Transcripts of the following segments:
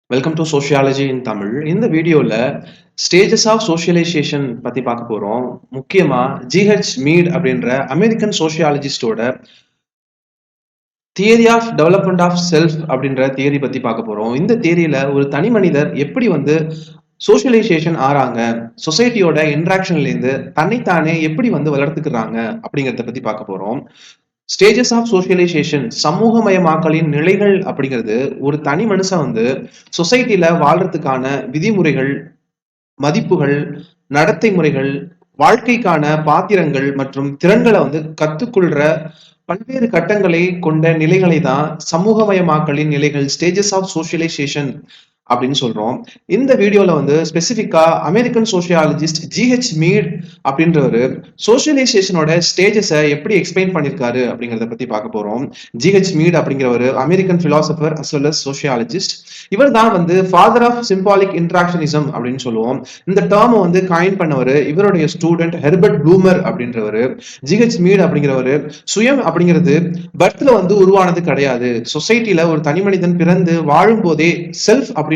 Welcome to sociology in Tamil. இந்த வீடியோல stages of socialization பத்தி பார்க்க போறோம். முக்கியமா ஜிஹெச் மீட் அப்படின்ற அமெரிக்கன் சோஷியாலஜிஸ்டோட theory of development of self அப்படின்ற தியரி பத்தி பார்க்க போறோம். இந்த தியரியில ஒரு தனி மனிதர் எப்படி சோஷியலைசேஷன் ஆறாங்க, சொசைட்டியோட இன்ட்ராக்ஷன்ல இருந்து தன்னைத்தானே எப்படி வளர்த்துக்கிறாங்க அப்படிங்கறத பத்தி பார்க்க போறோம். ஸ்டேஜஸ் ஆஃப் சோஷியலைசேஷன் சமூகமயமாக்கலின் நிலைகள் அப்படிங்கிறது ஒரு தனி மனுஷன் சொசைட்டில வாழ்றதுக்கான விதிமுறைகள், மதிப்புகள், நடத்தை முறைகள், வாழ்க்கைக்கான பாத்திரங்கள் மற்றும் திறன்களை கத்துக்கொள்ற பல்வேறு கட்டங்களை கொண்ட நிலைகளை தான் சமூகமயமாக்கலின் நிலைகள், ஸ்டேஜஸ் ஆஃப் சோஷியலைசேஷன் அப்படின்னு சொல்றோம். இந்த வீடியோல ஸ்பெசிபிக்கா அமெரிக்கன் சோஷியாலஜிஸ்ட் ஜிஹெச் மீட் அப்படின்றவரு சோஷியலைசேஷனோட ஸ்டேஜஸை எப்படி எக்ஸ்பிளைன் பண்ணிருக்காரு அப்படிங்கறத பத்தி பார்க்க போறோம். ஜிஹெச் மீட் அப்படிங்கிறவர் American philosopher as well as sociologist. இவர் தான் ஃபாதர் ஆஃப் சிம்பாலிக் இன்ட்ராக்ஷனிசம் அப்படின்னு சொல்லுவோம். இந்த டேர்ம் காயின் பண்ணவர் இவருடைய ஸ்டூடெண்ட் ஹெர்பர்ட் ப்ளூமர் அப்படின்றவர். ஜிஹெச் மீட் அப்படிங்கிறவர் சுயம் அப்படிங்கிறது பர்த்ல உருவானது கிடையாது. சொசைட்டில ஒரு தனி மனிதன் பிறந்து வாழும் போதே செல்ஃப் அப்படின்ற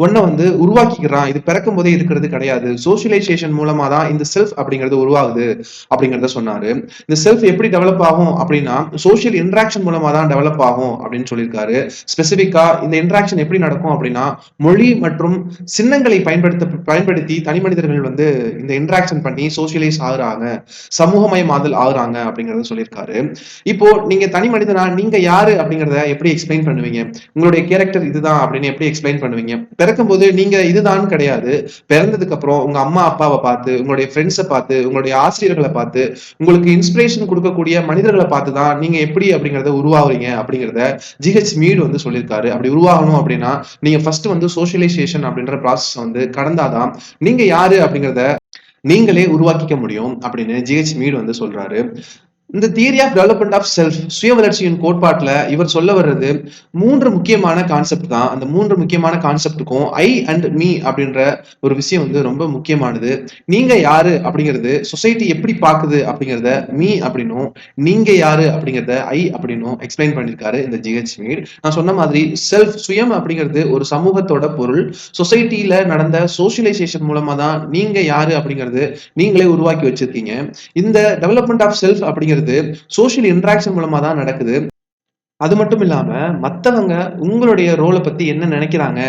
ஒன்ன உருவாக்கிக்கிறான். இது பிறக்கும் போதே இருக்கிறது கிடையாது. சோஷியலைசேஷன் மூலமா தான் இந்த செல்ஃப் அப்படிங்கிறது உருவாகுது அப்படிங்கறத சொன்னாரு. இந்த செல்ஃப் எப்படி டெவலப் ஆகும் அப்படின்னா சோஷியல் இன்ட்ராக்ஷன் மூலமா தான் டெவலப் ஆகும் அப்படின்னு சொல்லியிருக்காரு. ஸ்பெசிபிக்கா இந்த இன்ட்ராக்ஷன் எப்படி நடக்கும் அப்படின்னா மொழி மற்றும் சின்னங்களை பயன்படுத்தி தனி மனிதர்கள் இந்த இன்ட்ராக்ஷன் பண்ணி சோஷியலைஸ் ஆகுறாங்க, சமூகமயமாதல் ஆகுறாங்க அப்படிங்கறத சொல்லியிருக்காரு. இப்போ நீங்க தனி மனிதனா நீங்க யாரு அப்படிங்கறத எப்படி எக்ஸ்பிளைன் பண்ணுவீங்க? உங்களுடைய கேரக்டர் இதுதான் அப்படின்னு எப்படி எக்ஸ்பிளைன் பண்ணுவீங்க? பிறக்கும் போது நீங்க இதுதான் கிடையாது. பிறந்ததுக்கு அப்புறம் உங்க அம்மா அப்பாவை பார்த்து, உங்களுடைய ஃப்ரெண்ட்ஸை பார்த்து, உங்களுடைய ஆசிரியர்களை பார்த்து, உங்களுக்கு இன்ஸ்பிரேஷன் கொடுக்கக்கூடிய மனிதர்களை பார்த்து தான் நீங்க எப்படி அப்படிங்கறத உருவாகுறீங்க அப்படிங்கறத ஜிஹெச் மீட் சொல்லியிருக்காரு. அப்படி உருவாகணும் அப்படின்னா நீங்க ஃபர்ஸ்ட் சோஷியலைசேஷன் அப்படின்ற ப்ராசஸ் கடந்தாதான் நீங்க யாரு அப்படிங்கறத நீங்களே உருவாக்கிக்க முடியும் அப்படின்னு ஜிஹெச் மீட் சொல்றாரு. இந்த theory of development of self, சுய வளர்ச்சியின் கோட்பாட்டுல இவர் சொல்ல வர்றது 3 முக்கியமான கான்செப்ட் தான். அந்த 3 முக்கியமான கான்செப்டுக்கும் ஐ அண்ட் மீ அப்படின்ற ஒரு விஷயம் ரொம்ப முக்கியமானது. நீங்க யாரு அப்படிங்கிறது சொசைட்டி எப்படி பாக்குது அப்படிங்கறத மீ அப்படின்னும், நீங்க யாரு அப்படிங்கறத ஐ அப்படின்னும் எக்ஸ்பிளைன் பண்ணிருக்காரு இந்த ஜிஹெச் மீட். நான் சொன்ன மாதிரி செல்ஃப், சுயம் அப்படிங்கிறது ஒரு சமூகத்தோட பொருள். சொசைட்டில நடந்த சோஷியலைசேஷன் மூலமா தான் நீங்க யாரு அப்படிங்கிறது நீங்களே உருவாக்கி வச்சிருக்கீங்க. இந்த டெவலப்மெண்ட் ஆஃப் செல்ஃப் அப்படிங்கிறது சோஷியல் இன்டராக்ஷன் மூலமா தான் நடக்குது. அது மட்டும் இல்லாம மத்தவங்க உங்களுடைய ரோலை பத்தி என்ன நினைக்கிறாங்க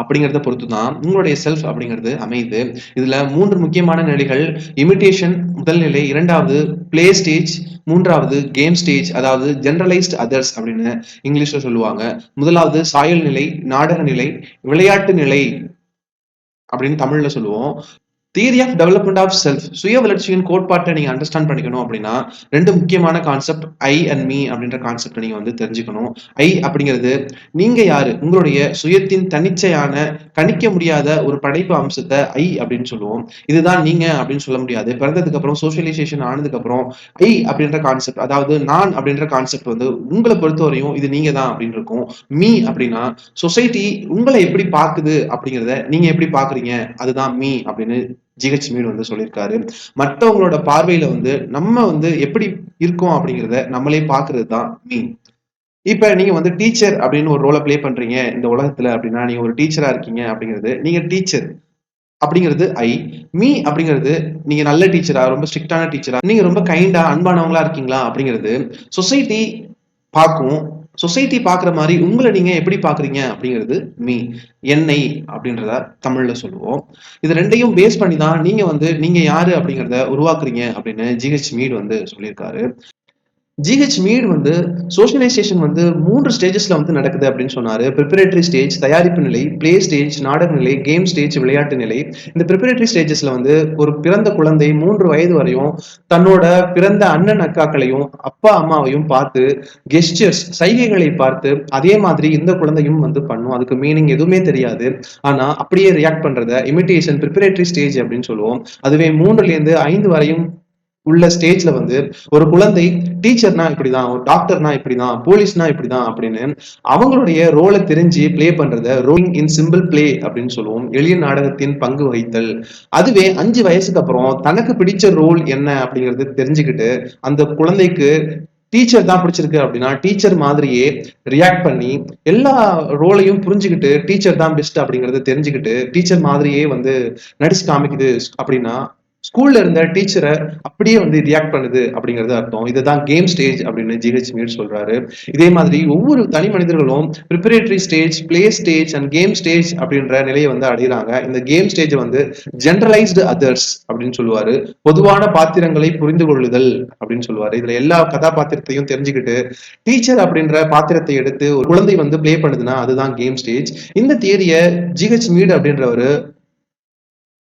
அப்படிங்கறத பொறுத்து தான் உங்களுடைய செல்ஃப் அப்படிங்கிறது அமையுது. இதுல 3 முக்கியமான நிலைகள்: இமிட்டேஷன் முதல் நிலை, இரண்டாவது பிளே ஸ்டேஜ், மூன்றாவது கேம் ஸ்டேஜ், அதாவது ஜெனரலைஸ்ட் அதர்ஸ் அப்படின்னு இங்கிலீஷ்ல சொல்லுவாங்க. முதலாவது சாயல் நிலை, நாடக நிலை, விளையாட்டு நிலை அப்படின்னு தமிழ்ல சொல்லுவோம். Theory of development of self, சுய வளர்ச்சியின் கோட்பாட்டை நீங்க அண்டர்ஸ்டாண்ட் பண்ணிக்கணும் அப்படின்னா 2 முக்கியமான கான்செப்ட் ஐ அண்ட் மீ அப்படின்ற கான்செப்ட் நீங்க தெரிஞ்சுக்கணும். ஐ அப்படிங்கிறது நீங்க யாரு, உங்களுடைய சுயத்தின் தன்னிச்சையான கணிக்க முடியாத ஒரு படைப்பு அம்சத்தை ஐ அப்படின்னு சொல்லுவோம். இதுதான் நீங்க அப்படின்னு சொல்ல முடியாது. பிறந்ததுக்கு அப்புறம் சோஷியலைசேஷன் ஆனதுக்கு அப்புறம் ஐ அப்படின்ற கான்செப்ட், அதாவது நான் அப்படின்ற கான்செப்ட் உங்களை பொறுத்தவரையும் இது நீங்க தான் அப்படின்னு இருக்கும். மீ அப்படின்னா சொசைட்டி உங்களை எப்படி பாக்குது அப்படிங்கிறத நீங்க எப்படி பாக்குறீங்க, அதுதான் மீ அப்படின்னு ஜிஹெச் மீட் சொல்லியிருக்காரு. மற்றவங்களோட பார்வையில நம்ம எப்படி இருக்கோம் அப்படிங்கிறத நம்மளே பாக்குறது தான் மீன். இப்ப நீங்க டீச்சர் அப்படின்னு ஒரு ரோலை பிளே பண்றீங்க இந்த உலகத்துல அப்படின்னா, நீங்க ஒரு டீச்சரா இருக்கீங்க அப்படிங்கிறது நீங்க டீச்சர் அப்படிங்கிறது ஐ. மீ அப்படிங்கிறது நீங்க நல்ல டீச்சரா, ரொம்ப ஸ்ட்ரிக்டான டீச்சரா, நீங்க ரொம்ப கைண்டா அன்பானவங்களா இருக்கீங்களா அப்படிங்கிறது சொசைட்டி பார்க்கும். சொசைட்டி பாக்குற மாதிரி உங்களை நீங்க எப்படி பாக்குறீங்க அப்படிங்கிறது மீ, என்னை அப்படின்றத தமிழ்ல சொல்லுவோம். இது ரெண்டையும் பேஸ் பண்ணி தான் நீங்க யாரு அப்படிங்கிறத உருவாக்குறீங்க அப்படின்னு ஜிஹெச் மீட் சொல்லியிருக்காரு. ஜிஹெச் மீட் சோஷியலைசேஷன் 3 ஸ்டேஜஸ்ல நடக்குது அப்படின்னு சொன்னாரு. பிரிப்பரேட்டரி ஸ்டேஜ், தயாரிப்பு நிலை, பிளே ஸ்டேஜ், நாடக நிலை, கேம் ஸ்டேஜ், விளையாட்டு நிலை. இந்த பிரிப்பரேட்டரி ஸ்டேஜஸ்ல ஒரு பிறந்த குழந்தை 3 வயது வரையும் தன்னோட பிறந்த அண்ணன் அக்காக்களையும் அப்பா அம்மாவையும் பார்த்து கெஸ்டர்ஸ், சைகைகளை பார்த்து அதே மாதிரி இந்த குழந்தையும் பண்ணும். அதுக்கு மீனிங் எதுவுமே தெரியாது, ஆனா அப்படியே ரியாக்ட் பண்றத இமிட்டேஷன் பிரிப்பரேட்டரி ஸ்டேஜ் அப்படின்னு சொல்லுவோம். அதுவே 3ல இருந்து 5 வரையும் உள்ள ஸ்டேஜ்ல ஒரு குழந்தை டீச்சர்னா இப்படிதான், ஒரு டாக்டர்னா இப்படிதான், போலீஸ்னா இப்படிதான் அப்படின்னு அவங்களுடைய ரோலை தெரிஞ்சு பிளே பண்றத ரோலிங் இன் சிம்பிள் பிளே அப்படின்னு சொல்லுவோம். எளிய நாடகத்தின் பங்கு வகித்தல். அதுவே 5 வயசுக்கு அப்புறம் தனக்கு பிடிச்ச ரோல் என்ன அப்படிங்கறது தெரிஞ்சுக்கிட்டு அந்த குழந்தைக்கு டீச்சர் தான் பிடிச்சிருக்கு அப்படின்னா டீச்சர் மாதிரியே ரியாக்ட் பண்ணி எல்லா ரோலையும் புரிஞ்சுக்கிட்டு டீச்சர் தான் பெஸ்ட் அப்படிங்கறத தெரிஞ்சுக்கிட்டு டீச்சர் மாதிரியே வந்து நடிச்சு காமிக்குது அப்படின்னா ஸ்கூல்ல இருந்த டீச்சரை அப்படியே வந்து ரியாக்ட் பண்ணுது அப்படிங்கிறது அர்த்தம். இதுதான் கேம் ஸ்டேஜ் அப்படின்னு ஜிஹெச் மீட் சொல்றாரு. இதே மாதிரி ஒவ்வொரு தனி மனிதர்களும் preparatory stage, play stage and game stage அப்படின்ற நிலையை வந்து அடைகிறாங்க. இந்த கேம் ஸ்டேஜ் வந்து ஜெனரலைஸ்டு அதர்ஸ் அப்படின்னு சொல்லுவாரு. பொதுவான பாத்திரங்களை புரிந்து கொள்ளுதல் அப்படின்னு சொல்லுவாரு. இதுல எல்லா கதாபாத்திரத்தையும் தெரிஞ்சுக்கிட்டு டீச்சர் அப்படின்ற பாத்திரத்தை எடுத்து ஒரு குழந்தை வந்து பிளே பண்ணுதுன்னா அதுதான் கேம் ஸ்டேஜ். இந்த தியரிய ஜிஹெச் மீட் அப்படின்றவரு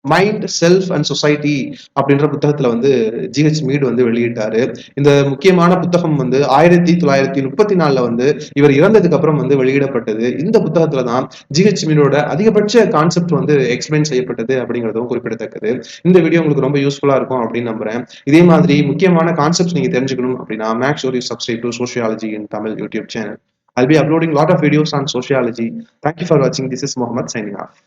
மைண்ட், செல்ஃப் அண்ட் சொசைட்டி அப்படின்ற புத்தகத்துல வந்து ஜிஹெச் மீட் வந்து வெளியிட்டாரு. இந்த முக்கியமான புத்தகம் வந்து 1934 வந்து இவர் இறந்ததுக்கு அப்புறம் வந்து வெளியிடப்பட்டது. இந்த புத்தகத்துல தான் ஜிஹெச் மீடோட அதிகபட்ச கான்செப்ட் வந்து எக்ஸ்பிளைன் செய்யப்பட்டது அப்படிங்கிறதும் குறிப்பிடத்தக்கது. இந்த வீடியோ உங்களுக்கு ரொம்ப யூஸ்ஃபுல்லா இருக்கும் அப்படின்னு நம்புறேன். இதே மாதிரி முக்கியமான கான்செப்ட்ஸ் நீங்க தெரிஞ்சுக்கணும் அப்படின்னா make sure you subscribe to Sociology in Tamil YouTube channel. I'll be uploading lot of videos on sociology. Thank you for watching. This is Mohammed signing off.